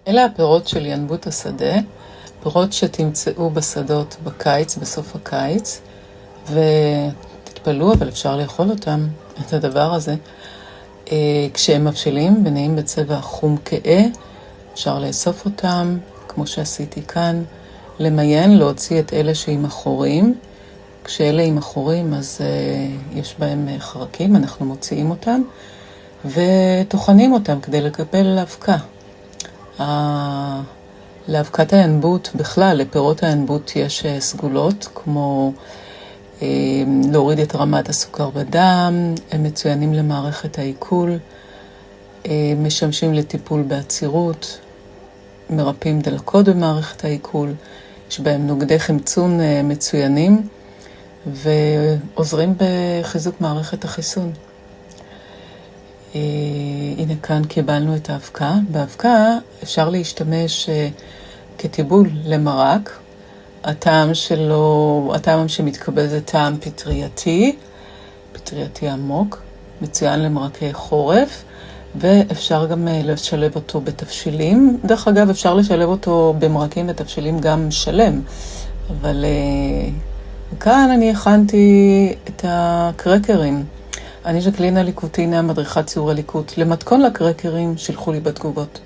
אלה הפירות של ינבוט השדה, פירות שתמצאו בשדות בקיץ, בסוף הקיץ, ותתפלאו, אבל אפשר לאכול אותם, את הדבר הזה. כשהם מבשלים ונעים בצבע חום כהה, אפשר לאסוף אותם, כמו שעשיתי כאן, למיין, להוציא את אלה שעם החורים. כשאלה עם החורים, אז יש בהם חרקים, אנחנו מוציאים אותם, וטוחנים אותם כדי לקבל לאבקה. לאבקת הינבוט, בכלל, לפירות הינבוט יש סגולות, כמו להוריד את רמת הסוכר בדם, הם מצוינים למערכת העיכול, משמשים לטיפול בעצירות, מרפאים דלקות במערכת העיכול, יש בהם נוגדי חמצון מצוינים, ועוזרים בחיזוק מערכת החיסון. הנה כאן קיבלנו את האבקה. באבקה אפשר להשתמש כטיבול למרק. הטעם שלו, הטעם שמתקבל זה טעם פטרייתי עמוק, מצוין למרקי חורף, ואפשר גם לשלב אותו בתבשילים. דרך אגב, אפשר לשלב אותו במרקים ותבשילים גם שלם, אבל כאן אני הכנתי את הקרקרים. אני ז'קלינה ליקוטינה, מדריכת ציור הליקוט. למתכון לקרקרים, שלחו לי בתגובות.